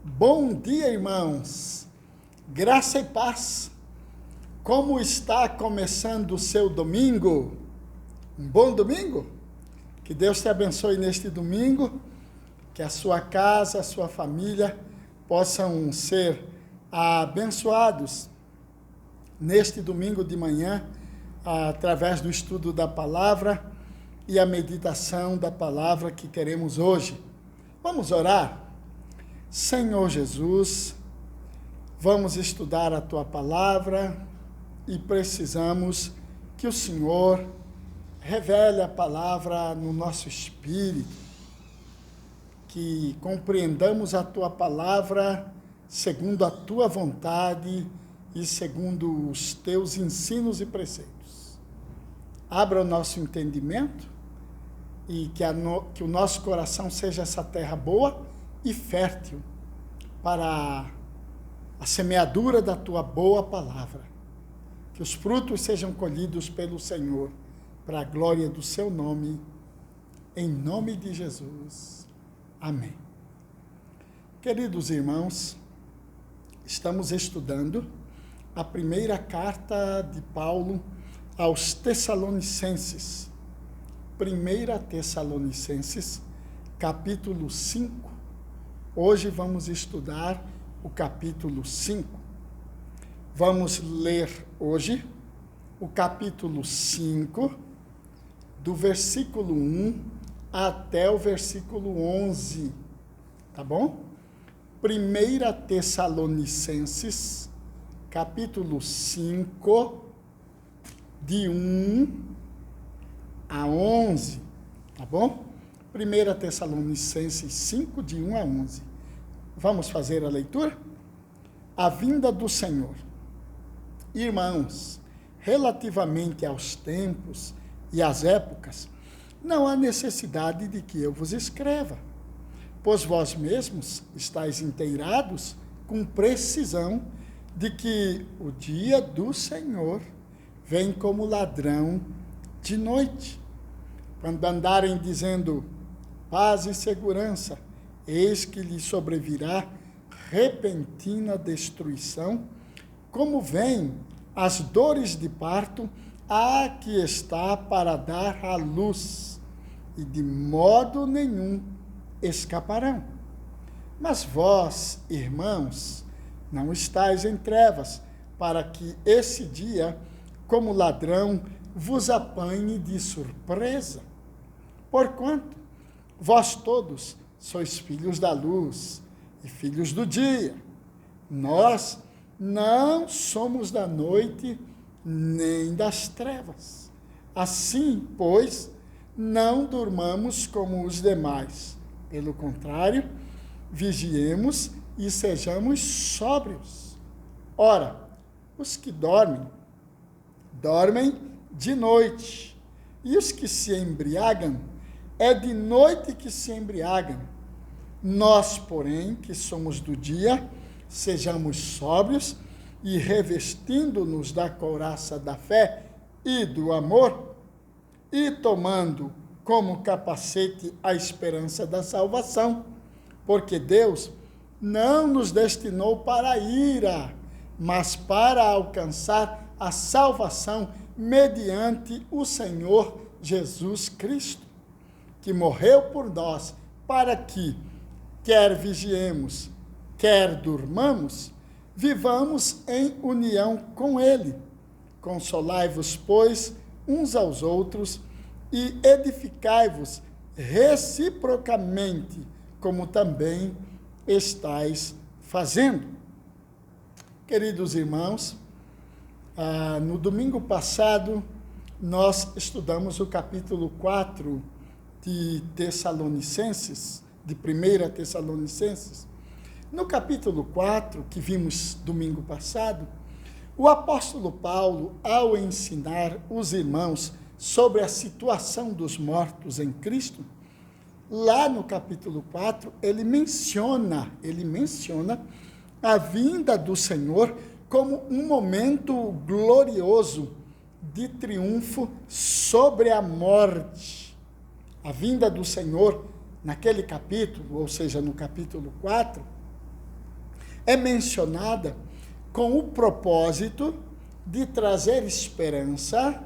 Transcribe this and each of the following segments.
Bom dia, irmãos. Graça e paz. Como está começando o seu domingo? Um bom domingo? Que Deus te abençoe neste domingo, que a sua casa, a sua família possam ser abençoados neste domingo de manhã, através do estudo da palavra e a meditação da palavra que queremos hoje. Vamos orar? Senhor Jesus, vamos estudar a Tua palavra e precisamos que o Senhor revele a palavra no nosso espírito, que compreendamos a Tua palavra segundo a Tua vontade e segundo os Teus ensinos e preceitos. Abra o nosso entendimento e que o nosso coração seja essa terra boa e fértil para a semeadura da Tua boa palavra. Que os frutos sejam colhidos pelo Senhor, para a glória do Seu nome, em nome de Jesus. Amém. Queridos irmãos, estamos estudando a primeira carta de Paulo aos Tessalonicenses. 1 Tessalonicenses, capítulo 5. Hoje vamos estudar o capítulo 5. Vamos ler hoje o capítulo 5, do versículo 1 até o versículo 11, tá bom? 1 Tessalonicenses, capítulo 5, de 1 a 11, tá bom? 1 Tessalonicenses 5, de 1 a 11. Vamos fazer a leitura? A vinda do Senhor. Irmãos, relativamente aos tempos e às épocas, não há necessidade de que eu vos escreva, pois vós mesmos estáis inteirados com precisão de que o dia do Senhor vem como ladrão de noite. Quando andarem dizendo paz e segurança, eis que lhe sobrevirá repentina destruição, como vêm as dores de parto a que está para dar à luz, e de modo nenhum escaparão. Mas vós, irmãos, não estáis em trevas, para que esse dia, como ladrão, vos apanhe de surpresa. Porquanto vós todos sois filhos da luz e filhos do dia. Nós não somos da noite nem das trevas. Assim, pois, não durmamos como os demais. Pelo contrário, vigiemos e sejamos sóbrios. Ora, os que dormem, dormem de noite, e os que se embriagam, é de noite que se embriagam. Nós, porém, que somos do dia, sejamos sóbrios e revestindo-nos da couraça da fé e do amor, e tomando como capacete a esperança da salvação, porque Deus não nos destinou para a ira, mas para alcançar a salvação mediante o Senhor Jesus Cristo, que morreu por nós, para que, quer vigiemos, quer durmamos, vivamos em união com Ele. Consolai-vos, pois, uns aos outros, e edificai-vos reciprocamente, como também estáis fazendo. Queridos irmãos, no domingo passado, nós estudamos o capítulo 4 de Tessalonicenses, de 1 Tessalonicenses. No capítulo 4, que vimos domingo passado, o apóstolo Paulo, ao ensinar os irmãos sobre a situação dos mortos em Cristo, lá no capítulo 4, ele menciona a vinda do Senhor como um momento glorioso de triunfo sobre a morte. A vinda do Senhor naquele capítulo, ou seja, no capítulo 4, é mencionada com o propósito de trazer esperança,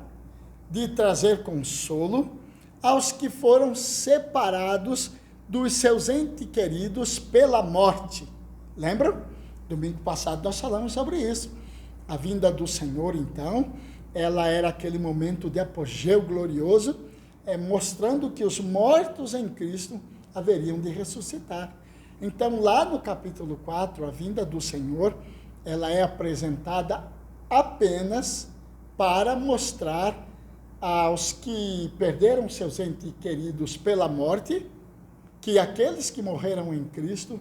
de trazer consolo aos que foram separados dos seus entes queridos pela morte. Lembram? Domingo passado nós falamos sobre isso. A vinda do Senhor, então, ela era aquele momento de apogeu glorioso, mostrando que os mortos em Cristo haveriam de ressuscitar. Então, lá no capítulo 4, a vinda do Senhor, ela é apresentada apenas para mostrar aos que perderam seus entes queridos pela morte, que aqueles que morreram em Cristo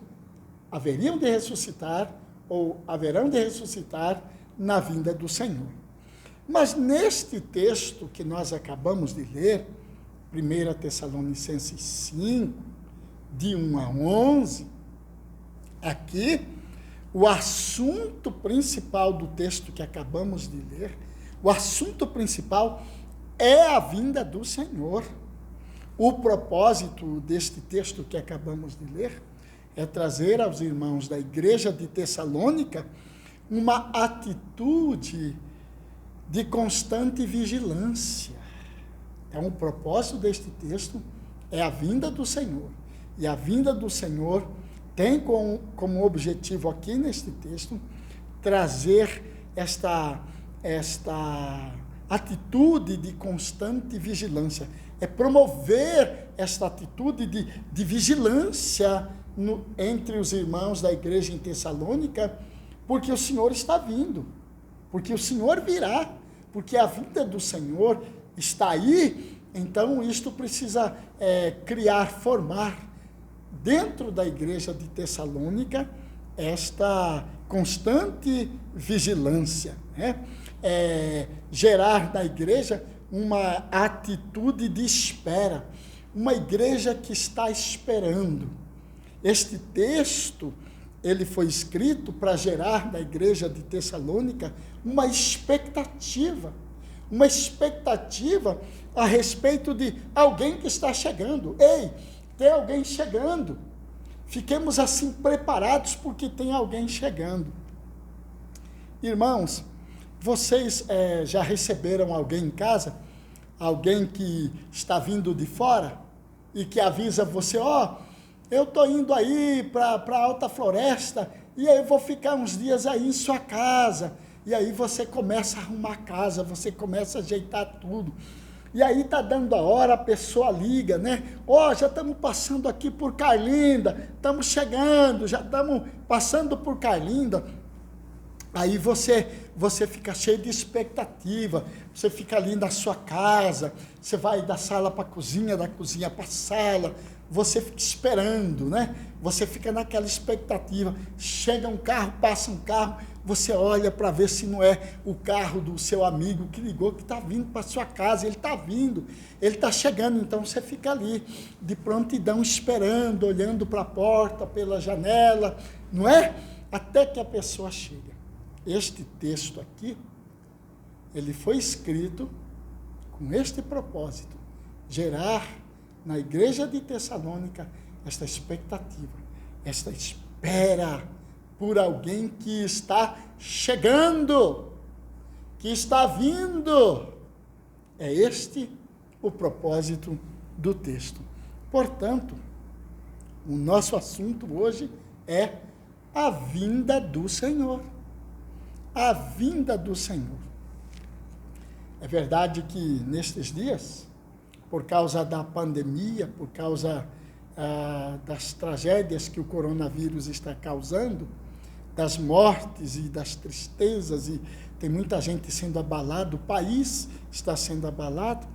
haveriam de ressuscitar, ou haverão de ressuscitar na vinda do Senhor. Mas neste texto que nós acabamos de ler, 1 Tessalonicenses 5, de 1 a 11, aqui, o assunto principal do texto que acabamos de ler, o assunto principal é a vinda do Senhor. O propósito deste texto que acabamos de ler é trazer aos irmãos da igreja de Tessalônica uma atitude de constante vigilância. Então, o propósito deste texto é a vinda do Senhor. E a vinda do Senhor tem como objetivo aqui neste texto trazer esta atitude de constante vigilância. É promover esta atitude de vigilância entre os irmãos da igreja em Tessalônica, porque o Senhor está vindo, porque o Senhor virá, porque a vinda do Senhor está aí. Então, isto precisa formar dentro da igreja de Tessalônica esta constante vigilância, né? Gerar na igreja uma atitude de espera, uma igreja que está esperando. Este texto, ele foi escrito para gerar na igreja de Tessalônica uma expectativa a respeito de alguém que está chegando. Ei, tem alguém chegando. Fiquemos assim preparados porque tem alguém chegando. Irmãos, vocês já receberam alguém em casa? Alguém que está vindo de fora e que avisa você, eu estou indo aí para a Alta Floresta e aí eu vou ficar uns dias aí em sua casa. E aí você começa a arrumar a casa, você começa a ajeitar tudo. E aí está dando a hora, a pessoa liga, né? Já estamos passando aqui por Carlinda, estamos chegando, já estamos passando por Carlinda. Aí você fica cheio de expectativa, você fica ali na sua casa, você vai da sala para a cozinha, da cozinha para a sala, você fica esperando, né? Você fica naquela expectativa, chega um carro, passa um carro, você olha para ver se não é o carro do seu amigo que ligou, que está vindo para a sua casa, ele está vindo, ele está chegando, então você fica ali, de prontidão, esperando, olhando para a porta, pela janela, não é? Até que a pessoa chega. Este texto aqui, ele foi escrito com este propósito, gerar na igreja de Tessalônica esta expectativa, esta espera por alguém que está chegando, que está vindo. É este o propósito do texto. Portanto, o nosso assunto hoje é a vinda do Senhor. A vinda do Senhor. É verdade que nestes dias, por causa da pandemia, por causa das tragédias que o coronavírus está causando, das mortes e das tristezas, e tem muita gente sendo abalada, o país está sendo abalado,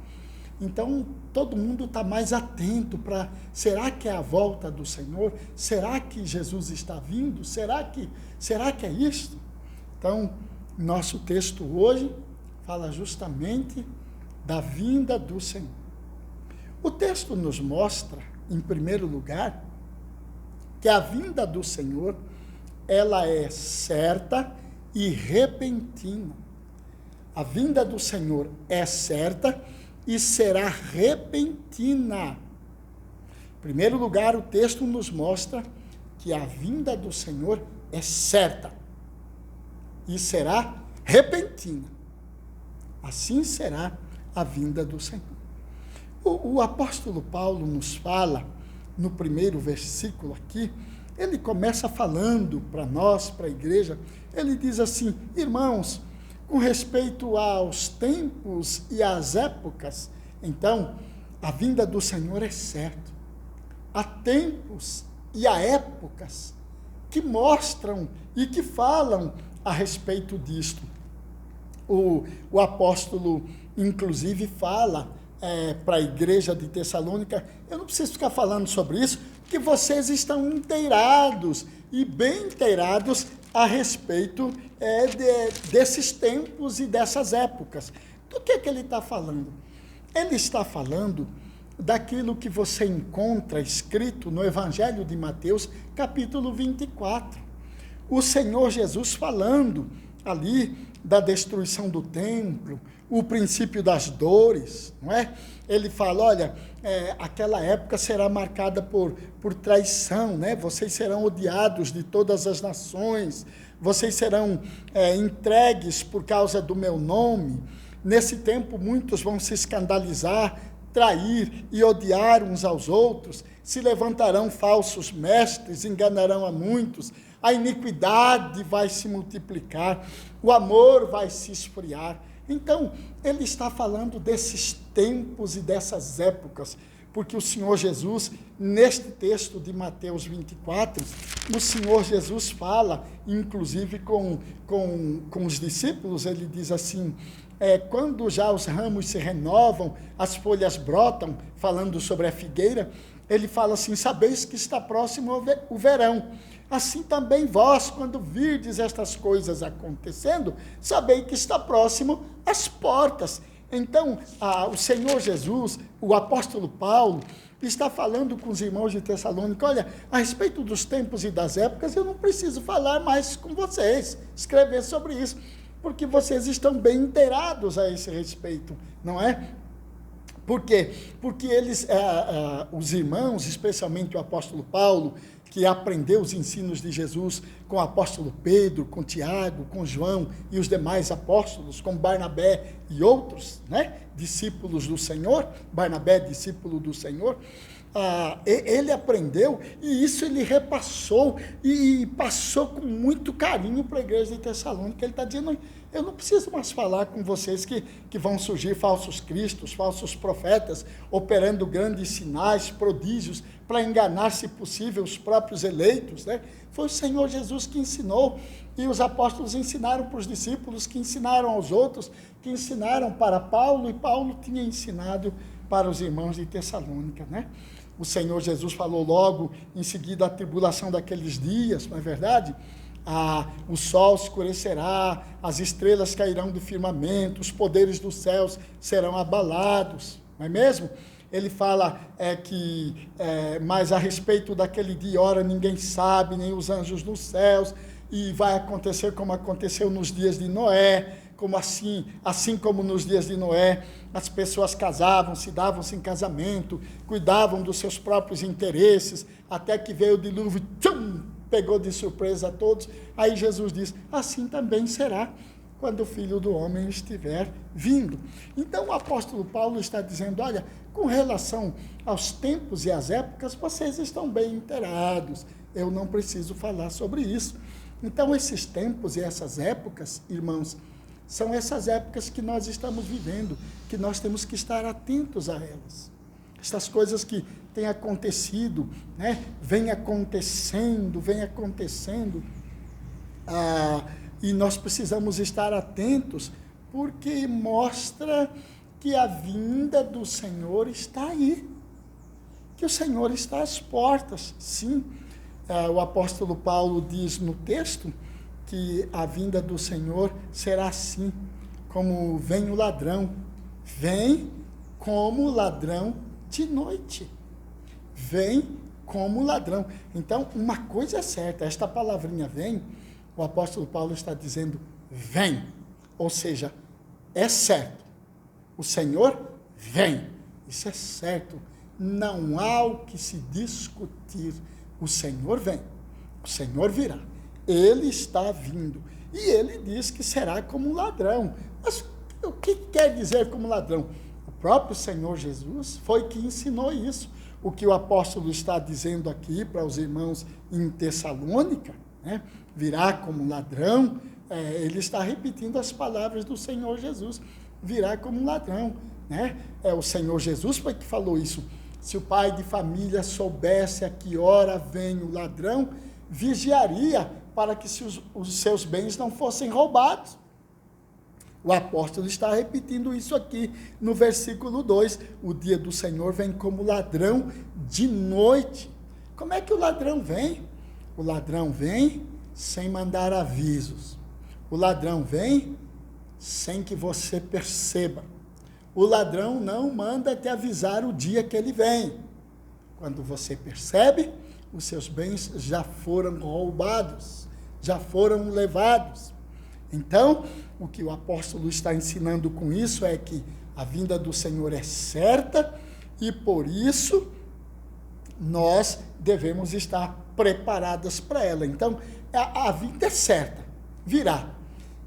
então todo mundo está mais atento para, será que é a volta do Senhor? Será que Jesus está vindo? Será que é isto? Então, nosso texto hoje fala justamente da vinda do Senhor. O texto nos mostra, em primeiro lugar, que a vinda do Senhor, ela é certa e repentina. A vinda do Senhor é certa e será repentina. Em primeiro lugar, o texto nos mostra que a vinda do Senhor é certa e será repentina. Assim será a vinda do Senhor. O apóstolo Paulo nos fala, no primeiro versículo aqui, ele começa falando para nós, para a igreja, ele diz assim: irmãos, com respeito aos tempos e às épocas, então, a vinda do Senhor é certa. Há tempos e há épocas que mostram e que falam a respeito disto. O apóstolo, inclusive, fala para a igreja de Tessalônica, eu não preciso ficar falando sobre isso, porque vocês estão inteirados, e bem inteirados, a respeito desses tempos e dessas épocas. Do que ele está falando? Ele está falando daquilo que você encontra escrito no Evangelho de Mateus, capítulo 24. O Senhor Jesus falando ali da destruição do templo, o princípio das dores, não é? Ele fala, olha, aquela época será marcada por traição, né? Vocês serão odiados de todas as nações, vocês serão entregues por causa do meu nome. Nesse tempo, muitos vão se escandalizar, trair e odiar uns aos outros, se levantarão falsos mestres, enganarão a muitos, a iniquidade vai se multiplicar, o amor vai se esfriar. Então, ele está falando desses tempos e dessas épocas, porque o Senhor Jesus, neste texto de Mateus 24, o Senhor Jesus fala, inclusive com os discípulos, ele diz assim, quando já os ramos se renovam, as folhas brotam, falando sobre a figueira, ele fala assim, sabeis que está próximo o verão. Assim também vós, quando virdes estas coisas acontecendo, sabei que está próximo as portas. Então, o Senhor Jesus, o apóstolo Paulo, está falando com os irmãos de Tessalônica, olha, a respeito dos tempos e das épocas, eu não preciso falar mais com vocês, escrever sobre isso, porque vocês estão bem inteirados a esse respeito, não é? Por quê? Porque eles, os irmãos, especialmente o apóstolo Paulo, que aprendeu os ensinos de Jesus com o apóstolo Pedro, com Tiago, com João e os demais apóstolos, com Barnabé e outros, né, discípulos do Senhor, Barnabé, discípulo do Senhor, ele aprendeu e isso ele repassou e passou com muito carinho para a igreja de Tessalônica. Ele está dizendo, eu não preciso mais falar com vocês que vão surgir falsos cristos, falsos profetas, operando grandes sinais, prodígios, para enganar, se possível, os próprios eleitos, né? Foi o Senhor Jesus que ensinou, e os apóstolos ensinaram para os discípulos, que ensinaram aos outros, que ensinaram para Paulo, e Paulo tinha ensinado para os irmãos de Tessalônica, né? O Senhor Jesus falou logo em seguida a tribulação daqueles dias, não é verdade? O sol escurecerá, as estrelas cairão do firmamento, os poderes dos céus serão abalados, não é mesmo? Ele fala mas a respeito daquele dia e hora ninguém sabe, nem os anjos dos céus, e vai acontecer como aconteceu nos dias de Noé, como assim como nos dias de Noé, as pessoas casavam-se, davam-se em casamento, cuidavam dos seus próprios interesses, até que veio o dilúvio, pegou de surpresa a todos. Aí Jesus diz, assim também será quando o Filho do Homem estiver vindo. Então o apóstolo Paulo está dizendo, olha, com relação aos tempos e às épocas, vocês estão bem inteirados, eu não preciso falar sobre isso. Então esses tempos e essas épocas, irmãos, são essas épocas que nós estamos vivendo, que nós temos que estar atentos a elas. Essas coisas que têm acontecido, né? Vem acontecendo, e nós precisamos estar atentos, porque mostra que a vinda do Senhor está aí, que o Senhor está às portas, sim. O apóstolo Paulo diz no texto que a vinda do Senhor será assim, como vem o ladrão, vem como ladrão de noite, vem como ladrão. Então, uma coisa é certa, esta palavrinha vem, o apóstolo Paulo está dizendo, vem, ou seja, é certo, o Senhor vem, isso é certo, não há o que se discutir, o Senhor vem, o Senhor virá, ele está vindo. E ele diz que será como um ladrão. Mas o que quer dizer como ladrão? O próprio Senhor Jesus foi que ensinou isso. O que o apóstolo está dizendo aqui para os irmãos em Tessalônica, né? Virá como um ladrão, ele está repetindo as palavras do Senhor Jesus. Virá como um ladrão, né? O Senhor Jesus foi que falou isso. Se o pai de família soubesse a que hora vem o ladrão, vigiaria para que os seus bens não fossem roubados. O apóstolo está repetindo isso aqui no versículo 2. O dia do Senhor vem como ladrão de noite. Como é que o ladrão vem? O ladrão vem sem mandar avisos. O ladrão vem sem que você perceba. O ladrão não manda te avisar o dia que ele vem. Quando você percebe, os seus bens já foram roubados, já foram levados. Então, o que o apóstolo está ensinando com isso é que a vinda do Senhor é certa e, por isso, nós devemos estar preparadas para ela. Então, a vinda é certa, virá.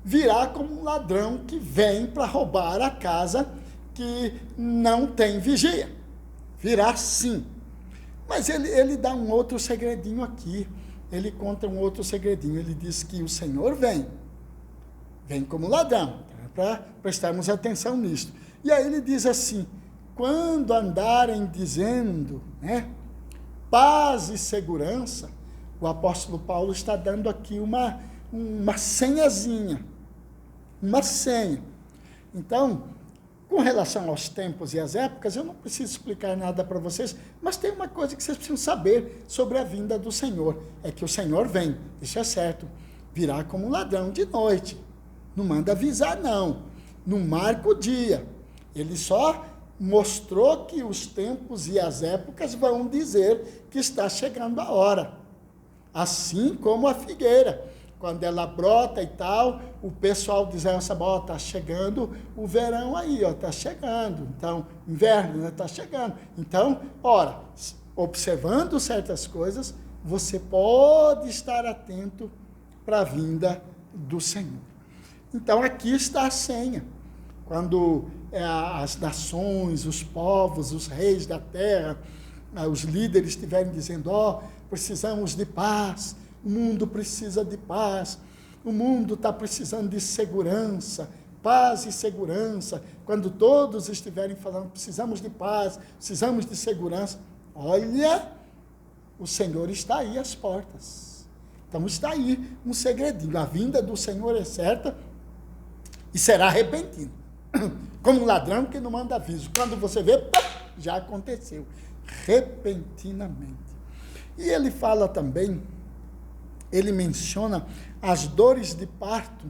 Virá como um ladrão que vem para roubar a casa que não tem vigia. Virá sim. Mas ele dá um outro segredinho aqui. Ele conta um outro segredinho. Ele diz que o Senhor vem como ladrão, para prestarmos atenção nisso. E aí ele diz assim, quando andarem dizendo, né, paz e segurança, o apóstolo Paulo está dando aqui uma senhazinha, uma senha. Então, com relação aos tempos e às épocas, eu não preciso explicar nada para vocês, mas tem uma coisa que vocês precisam saber sobre a vinda do Senhor, é que o Senhor vem, isso é certo, virá como um ladrão de noite. Não manda avisar, não. Não marca o dia. Ele só mostrou que os tempos e as épocas vão dizer que está chegando a hora. Assim como a figueira. Quando ela brota e tal, o pessoal diz, está chegando o verão aí, está chegando. Então, inverno está chegando. Então, observando certas coisas, você pode estar atento para a vinda do Senhor. Então, aqui está a senha. Quando as nações, os povos, os reis da terra, os líderes estiverem dizendo, precisamos de paz, o mundo precisa de paz, o mundo está precisando de segurança, paz e segurança. Quando todos estiverem falando, precisamos de paz, precisamos de segurança, olha, o Senhor está aí às portas. Então, está aí um segredinho. A vinda do Senhor é certa, e será repentino, como um ladrão que não manda aviso. Quando você vê, já aconteceu, repentinamente. E ele fala também, ele menciona as dores de parto,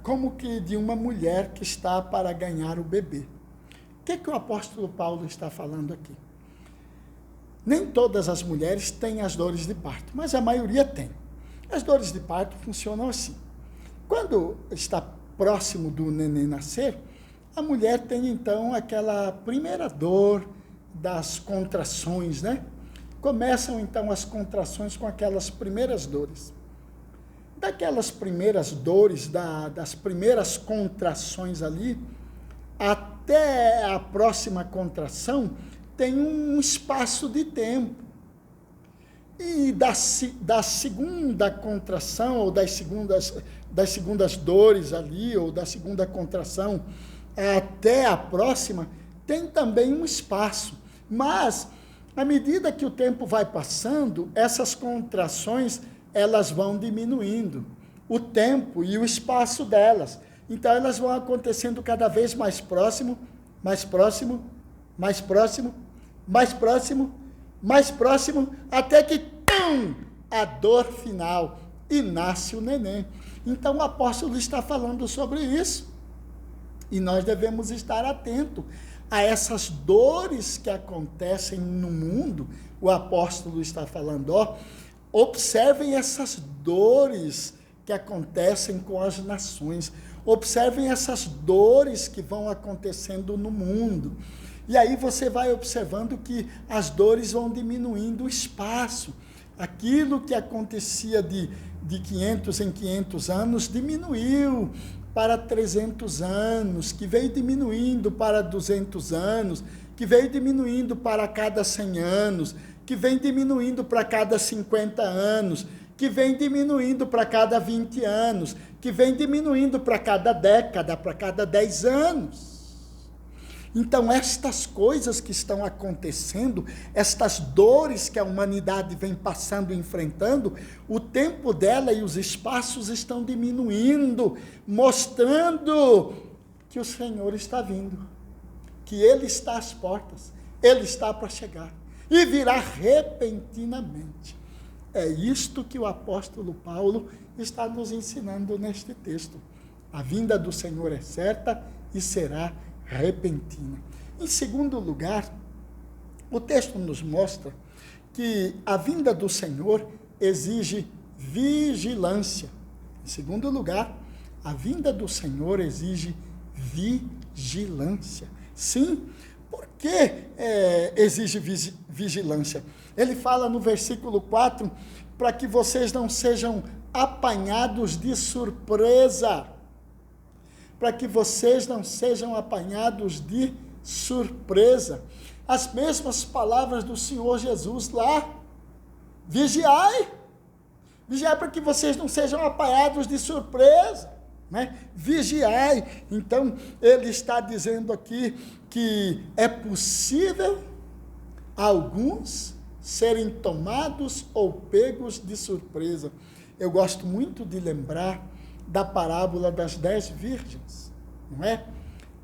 como que de uma mulher que está para ganhar o bebê. O que o apóstolo Paulo está falando aqui? Nem todas as mulheres têm as dores de parto, mas a maioria tem. As dores de parto funcionam assim. Quando está próximo do neném nascer, a mulher tem então aquela primeira dor das contrações, né? Começam então as contrações com aquelas primeiras dores. Daquelas primeiras dores, das primeiras contrações ali, até a próxima contração, tem um espaço de tempo. E da segunda contração, ou das segundas dores ali, ou da segunda contração, até a próxima, tem também um espaço. Mas, à medida que o tempo vai passando, essas contrações, elas vão diminuindo. O tempo e o espaço delas. Então, elas vão acontecendo cada vez mais próximo, mais próximo, mais próximo, mais próximo, mais próximo, até que, a dor final, e nasce o neném. Então, o apóstolo está falando sobre isso, e nós devemos estar atentos a essas dores que acontecem no mundo. O apóstolo está falando, observem essas dores que acontecem com as nações, observem essas dores que vão acontecendo no mundo, e aí você vai observando que as dores vão diminuindo o espaço, Aquilo que acontecia de 500 em 500 anos diminuiu para 300 anos, que veio diminuindo para 200 anos, que veio diminuindo para cada 100 anos, que vem diminuindo para cada 50 anos, que vem diminuindo para cada 20 anos, que vem diminuindo para cada década, para cada 10 anos. Então, estas coisas que estão acontecendo, estas dores que a humanidade vem passando e enfrentando, o tempo dela e os espaços estão diminuindo, mostrando que o Senhor está vindo, que Ele está às portas, Ele está para chegar, e virá repentinamente. É isto que o apóstolo Paulo está nos ensinando neste texto. A vinda do Senhor é certa e será repentina. Em segundo lugar, o texto nos mostra que a vinda do Senhor exige vigilância. Em segundo lugar, a vinda do Senhor exige vigilância. Sim, por que exige vigilância? Ele fala no versículo 4, para que vocês não sejam apanhados de surpresa. Para que vocês não sejam apanhados de surpresa. As mesmas palavras do Senhor Jesus lá. Vigiai. Vigiai para que vocês não sejam apanhados de surpresa. Né? Vigiai. Então, ele está dizendo aqui que é possível alguns serem tomados ou pegos de surpresa. Eu gosto muito de lembrar da parábola das 10 virgens, não é?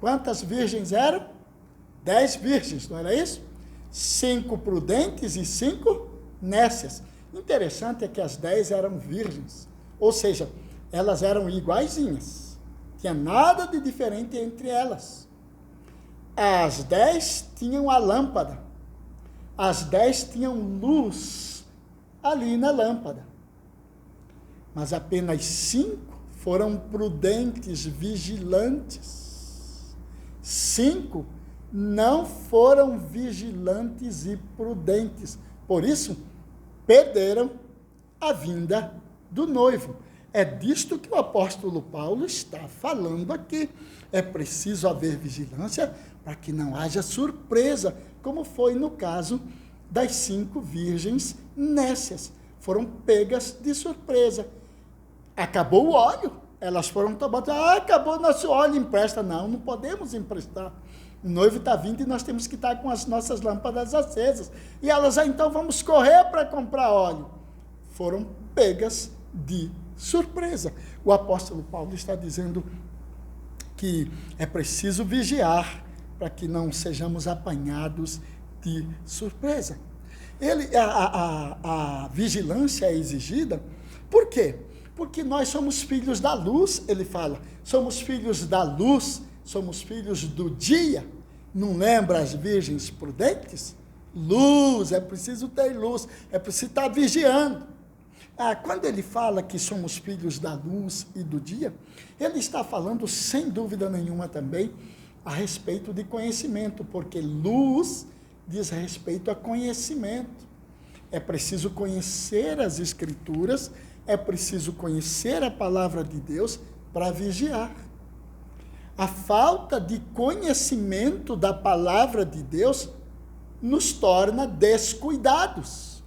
Quantas virgens eram? 10 virgens, não era isso? 5 prudentes e 5 nécias. Interessante é que as 10 eram virgens, ou seja, elas eram iguaizinhas, tinha nada de diferente entre elas. As 10 tinham a lâmpada, as 10 tinham luz ali na lâmpada, mas apenas 5 foram prudentes, vigilantes. 5 não foram vigilantes e prudentes. Por isso, perderam a vinda do noivo. É disto que o apóstolo Paulo está falando aqui. É preciso haver vigilância para que não haja surpresa, como foi no caso das 5 virgens nécias. Foram pegas de surpresa. Acabou o óleo, elas foram tomadas, acabou nosso óleo, empresta. Não podemos emprestar. O noivo está vindo e nós temos que estar com as nossas lâmpadas acesas. E elas, então, vamos correr para comprar óleo. Foram pegas de surpresa. O apóstolo Paulo está dizendo que é preciso vigiar para que não sejamos apanhados de surpresa. A vigilância é exigida, por quê? Porque nós somos filhos da luz, ele fala, somos filhos da luz, somos filhos do dia. Não lembra as virgens prudentes? Luz, é preciso ter luz, é preciso estar vigiando. Quando ele fala que somos filhos da luz e do dia, ele está falando, sem dúvida nenhuma também, a respeito de conhecimento, porque luz diz respeito a conhecimento. É preciso conhecer as Escrituras, é preciso conhecer a palavra de Deus para vigiar. A falta de conhecimento da palavra de Deus nos torna descuidados.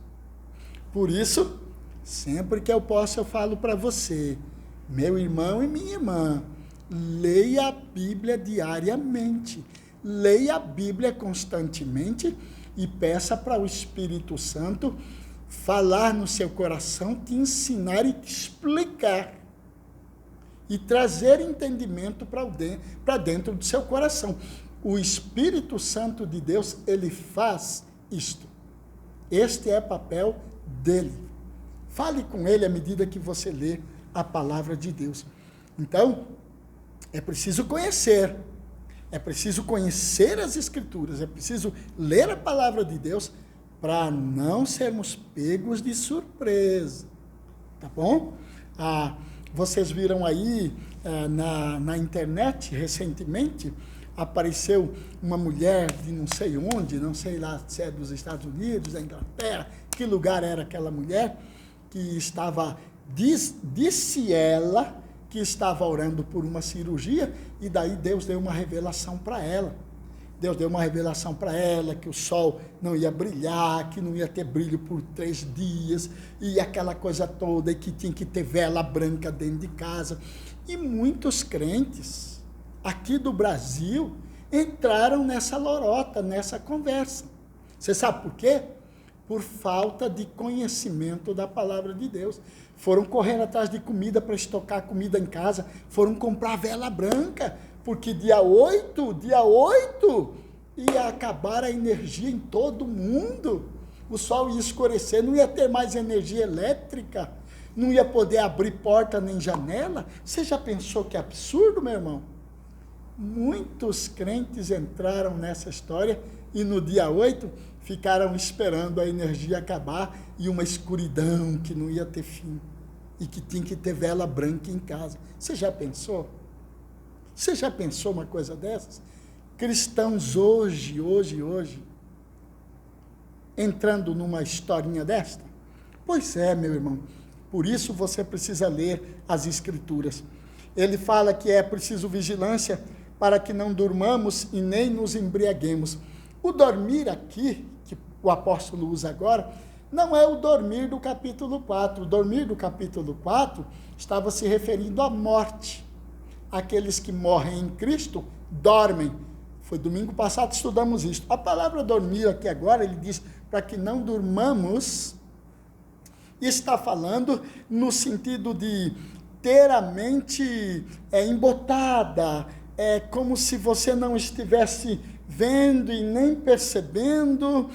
Por isso, sempre que eu posso, eu falo para você, meu irmão e minha irmã, leia a Bíblia diariamente, leia a Bíblia constantemente e peça para o Espírito Santo falar no seu coração, te ensinar e te explicar e trazer entendimento para dentro do seu coração. O Espírito Santo de Deus, ele faz isto. Este é o papel dele. Fale com ele à medida que você lê a palavra de Deus. Então, é preciso conhecer as Escrituras, é preciso ler a palavra de Deus para não sermos pegos de surpresa, tá bom? Vocês viram aí na internet, recentemente, apareceu uma mulher de não sei onde, não sei lá se é dos Estados Unidos, da Inglaterra, Que lugar era aquela mulher que estava, disse ela, que estava orando por uma cirurgia, e daí Deus deu uma revelação para ela. Deus deu uma revelação para ela, que o sol não ia brilhar, que não ia ter brilho por 3 dias, e aquela coisa toda, e que tinha que ter vela branca dentro de casa. E muitos crentes aqui do Brasil entraram nessa lorota, nessa conversa. Você sabe por quê? Por falta de conhecimento da palavra de Deus. Foram correr atrás de comida para estocar comida em casa, foram comprar vela branca, porque dia 8, ia acabar a energia em todo mundo. O sol ia escurecer, não ia ter mais energia elétrica, não ia poder abrir porta nem janela. Você já pensou que absurdo, meu irmão? Muitos crentes entraram nessa história e no dia 8 ficaram esperando a energia acabar e uma escuridão que não ia ter fim e que tinha que ter vela branca em casa. Você já pensou? Você já pensou uma coisa dessas? Cristãos hoje, entrando numa historinha desta? Pois é, meu irmão. Por isso você precisa ler as Escrituras. Ele fala que é preciso vigilância para que não durmamos e nem nos embriaguemos. O dormir aqui, que o apóstolo usa agora, não é o dormir do capítulo 4. O dormir do capítulo 4 estava se referindo à morte. Aqueles que morrem em Cristo dormem. Foi domingo passado que estudamos isso. A palavra dormir aqui agora, ele diz, para que não durmamos, está falando no sentido de ter a mente embotada, como se você não estivesse vendo e nem percebendo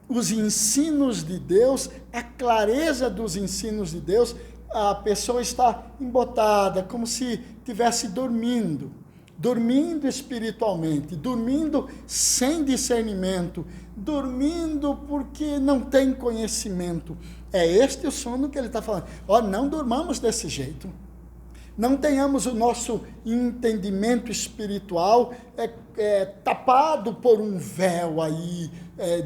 os ensinos de Deus, a clareza dos ensinos de Deus. A pessoa está embotada, como se estivesse dormindo espiritualmente, dormindo sem discernimento, dormindo porque não tem conhecimento. É este o sono que ele está falando. Não durmamos desse jeito. Não tenhamos o nosso entendimento espiritual tapado por um véu aí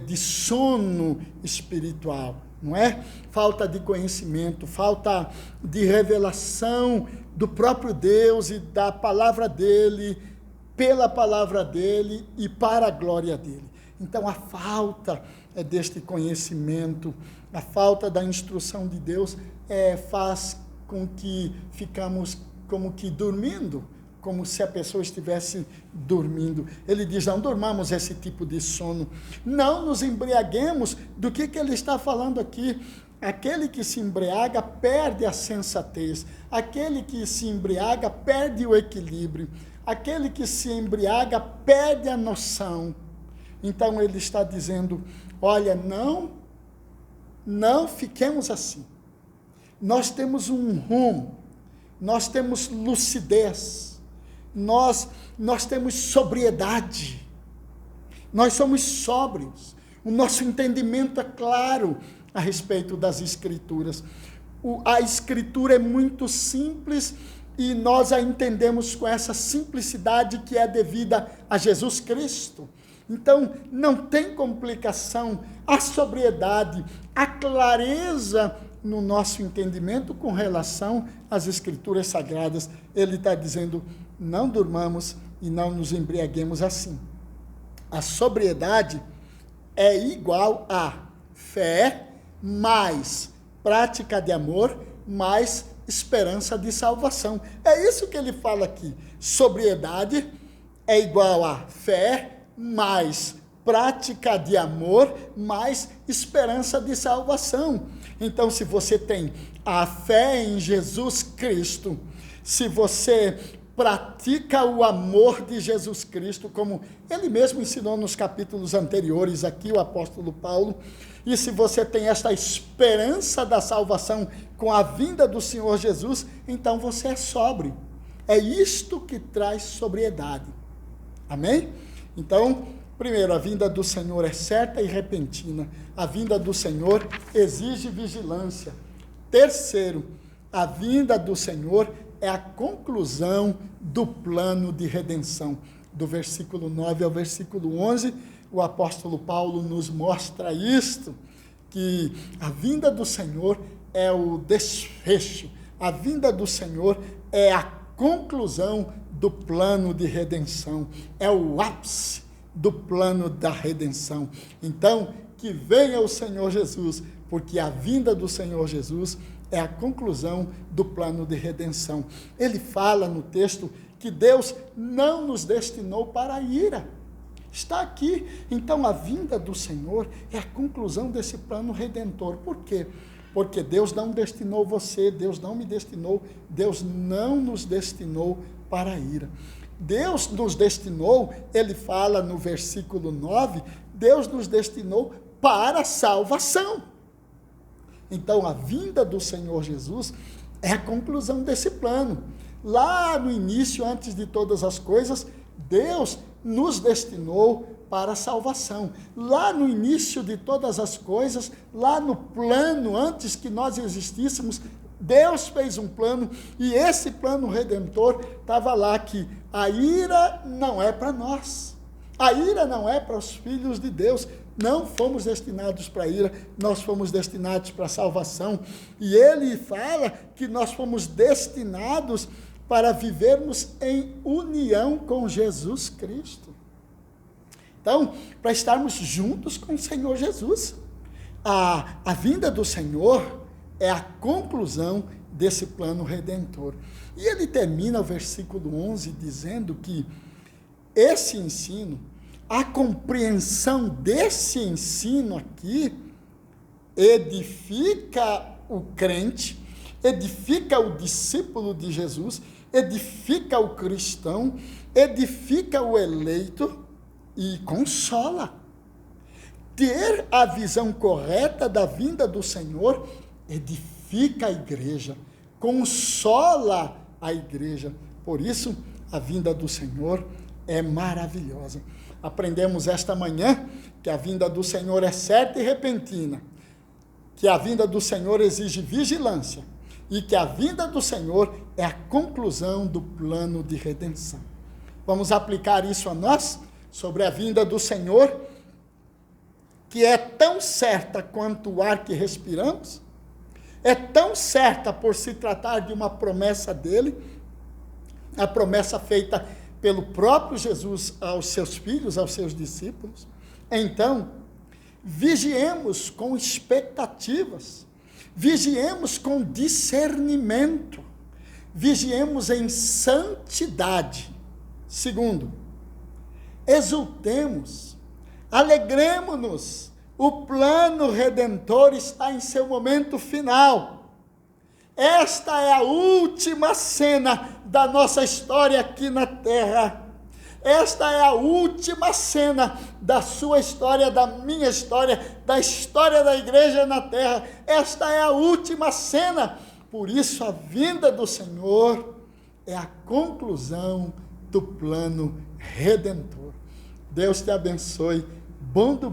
de sono espiritual, não é? Falta de conhecimento, falta de revelação do próprio Deus e da palavra dele, pela palavra dele e para a glória dele. Então a falta deste conhecimento, a falta da instrução de Deus faz com que ficamos como que dormindo, como se a pessoa estivesse dormindo. Ele diz, não durmamos esse tipo de sono, não nos embriaguemos. Do que ele está falando aqui? Aquele que se embriaga perde a sensatez, aquele que se embriaga perde o equilíbrio, aquele que se embriaga perde a noção. Então ele está dizendo, olha, não fiquemos assim. Nós temos um rumo, nós temos lucidez, nós temos sobriedade, nós somos sóbrios, o nosso entendimento é claro a respeito das Escrituras. A Escritura é muito simples e nós a entendemos com essa simplicidade que é devida a Jesus Cristo. Então, não tem complicação, a sobriedade, a clareza no nosso entendimento com relação às Escrituras Sagradas. Ele está dizendo, não durmamos e não nos embriaguemos assim. A sobriedade é igual a fé mais prática de amor mais esperança de salvação. É isso que ele fala aqui. Sobriedade é igual a fé mais prática de amor mais esperança de salvação. Então, se você tem a fé em Jesus Cristo, se você pratica o amor de Jesus Cristo, como ele mesmo ensinou nos capítulos anteriores aqui, o apóstolo Paulo, e se você tem esta esperança da salvação com a vinda do Senhor Jesus, então você é sóbrio. É isto que traz sobriedade. Amém? Então, primeiro, a vinda do Senhor é certa e repentina. A vinda do Senhor exige vigilância. Terceiro, a vinda do Senhor é a conclusão do plano de redenção. Do versículo 9 ao versículo 11, o apóstolo Paulo nos mostra isto, que a vinda do Senhor é o desfecho, a vinda do Senhor é a conclusão do plano de redenção, é o ápice do plano da redenção. Então, que venha o Senhor Jesus, porque a vinda do Senhor Jesus é a conclusão do plano de redenção. Ele fala no texto que Deus não nos destinou para a ira. Está aqui. Então, a vinda do Senhor é a conclusão desse plano redentor. Por quê? Porque Deus não destinou você, Deus não me destinou, Deus não nos destinou para a ira. Deus nos destinou, ele fala no versículo 9, Deus nos destinou para a salvação. Então, a vinda do Senhor Jesus é a conclusão desse plano. Lá no início, antes de todas as coisas, Deus nos destinou para a salvação. Lá no início de todas as coisas, lá no plano, antes que nós existíssemos, Deus fez um plano, e esse plano redentor estava lá, que a ira não é para nós. A ira não é para os filhos de Deus. Não fomos destinados para a ira, nós fomos destinados para a salvação. E ele fala que nós fomos destinados para vivermos em união com Jesus Cristo. Então, para estarmos juntos com o Senhor Jesus. A vinda do Senhor é a conclusão desse plano redentor. E ele termina o versículo 11 dizendo que esse ensino, a compreensão desse ensino aqui, edifica o crente, edifica o discípulo de Jesus, edifica o cristão, edifica o eleito e consola. Ter a visão correta da vinda do Senhor edifica a igreja, consola a igreja. Por isso, a vinda do Senhor é maravilhosa. Aprendemos esta manhã que a vinda do Senhor é certa e repentina, que a vinda do Senhor exige vigilância e que a vinda do Senhor é a conclusão do plano de redenção. Vamos aplicar isso a nós, sobre a vinda do Senhor, que é tão certa quanto o ar que respiramos, é tão certa por se tratar de uma promessa dele, a promessa feita pelo próprio Jesus aos seus filhos, aos seus discípulos. Então, vigiemos com expectativas, vigiemos com discernimento, vigiemos em santidade. Segundo, exultemos, alegremo-nos, o plano redentor está em seu momento final. Esta é a última cena da nossa história aqui na terra. Esta é a última cena da sua história, da minha história, da história da igreja na terra. Esta é a última cena. Por isso, a vinda do Senhor é a conclusão do plano redentor. Deus te abençoe. Bom domingo.